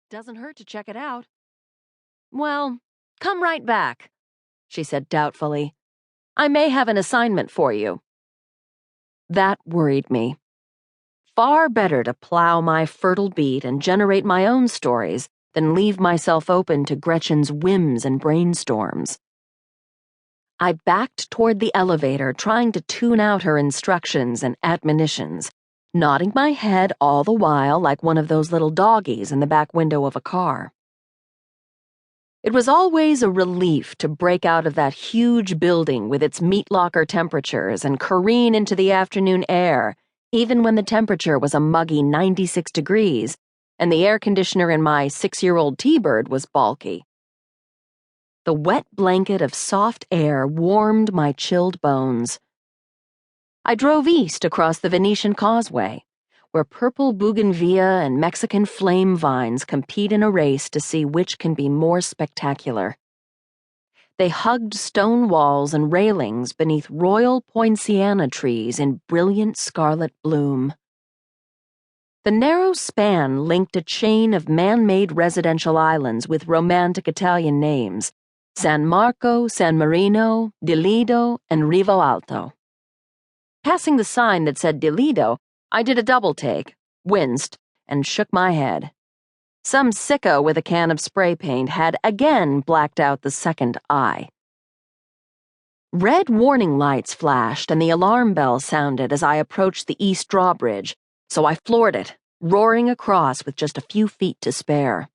Doesn't hurt to check it out. Well, come right back, she said doubtfully. I may have an assignment for you. That worried me. Far better to plow my fertile beat and generate my own stories than leave myself open to Gretchen's whims and brainstorms. I backed toward the elevator, trying to tune out her instructions and admonitions, nodding my head all the while like one of those little doggies in the back window of a car. It was always a relief to break out of that huge building with its meat locker temperatures and careen into the afternoon air, even when the temperature was a muggy 96 degrees and the air conditioner in my 6-year-old T-Bird was balky. The wet blanket of soft air warmed my chilled bones. I drove east across the Venetian Causeway, where purple bougainvillea and Mexican flame vines compete in a race to see which can be more spectacular. They hugged stone walls and railings beneath royal poinciana trees in brilliant scarlet bloom. The narrow span linked a chain of man-made residential islands with romantic Italian names: San Marco, San Marino, Di Lido, and Rivo Alto. Passing the sign that said Di Lido, I did a double take, winced, and shook my head. Some sicko with a can of spray paint had again blacked out the second I. Red warning lights flashed and the alarm bell sounded as I approached the east drawbridge, so I floored it, roaring across with just a few feet to spare.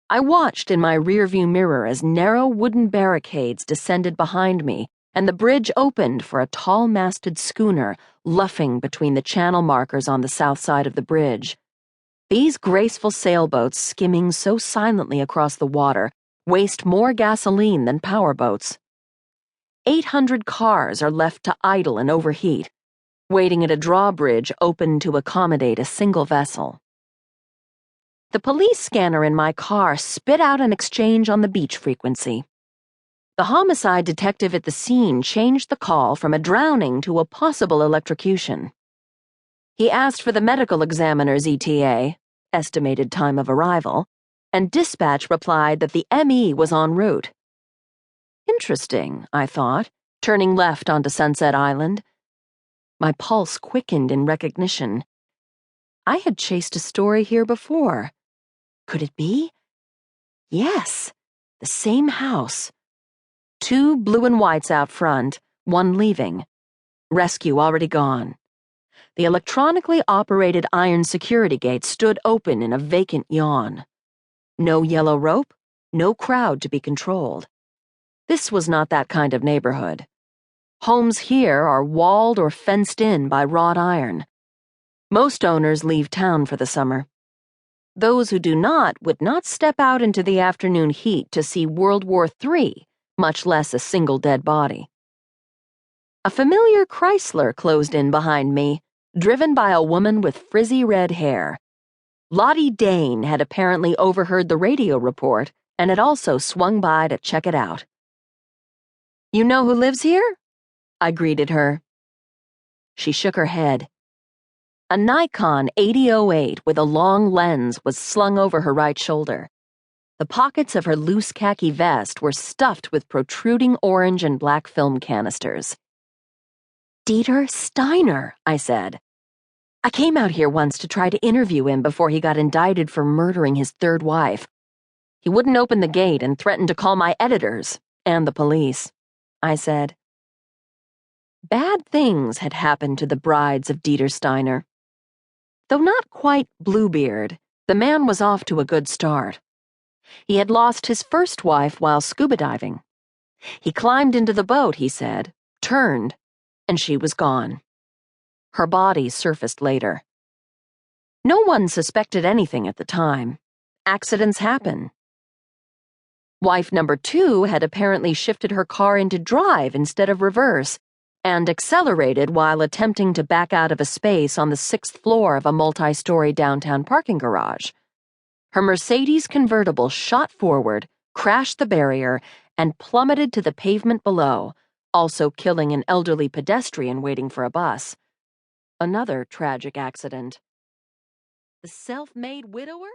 I watched in my rearview mirror as narrow wooden barricades descended behind me and the bridge opened for a tall-masted schooner luffing between the channel markers on the south side of the bridge. These graceful sailboats skimming so silently across the water waste more gasoline than powerboats. 800 cars are left to idle and overheat, waiting at a drawbridge open to accommodate a single vessel. The police scanner in my car spit out an exchange on the beach frequency. The homicide detective at the scene changed the call from a drowning to a possible electrocution. He asked for the medical examiner's ETA, estimated time of arrival, and dispatch replied that the ME was en route. Interesting, I thought, turning left onto Sunset Island. My pulse quickened in recognition. I had chased a story here before. Could it be? Yes, the same house. 2 blue and whites out front, 1 leaving. Rescue already gone. The electronically operated iron security gate stood open in a vacant yawn. No yellow rope, no crowd to be controlled. This was not that kind of neighborhood. Homes here are walled or fenced in by wrought iron. Most owners leave town for the summer. Those who do not would not step out into the afternoon heat to see World War III, much less a single dead body. A familiar Chrysler closed in behind me, driven by a woman with frizzy red hair. Lottie Dane had apparently overheard the radio report and had also swung by to check it out. "You know who lives here?" I greeted her. She shook her head. A Nikon 8008 with a long lens was slung over her right shoulder. The pockets of her loose khaki vest were stuffed with protruding orange and black film canisters. "Dieter Steiner," I said. "I came out here once to try to interview him before he got indicted for murdering his 3rd wife. He wouldn't open the gate and threatened to call my editors and the police," I said. Bad things had happened to the brides of Dieter Steiner. Though not quite Bluebeard, the man was off to a good start. He had lost his first wife while scuba diving. He climbed into the boat, he said, turned, and she was gone. Her body surfaced later. No one suspected anything at the time. Accidents happen. Wife number 2 had apparently shifted her car into drive instead of reverse, and accelerated while attempting to back out of a space on the 6th floor of a multi-story downtown parking garage. Her Mercedes convertible shot forward, crashed the barrier, and plummeted to the pavement below, also killing an elderly pedestrian waiting for a bus. Another tragic accident. The self-made widower?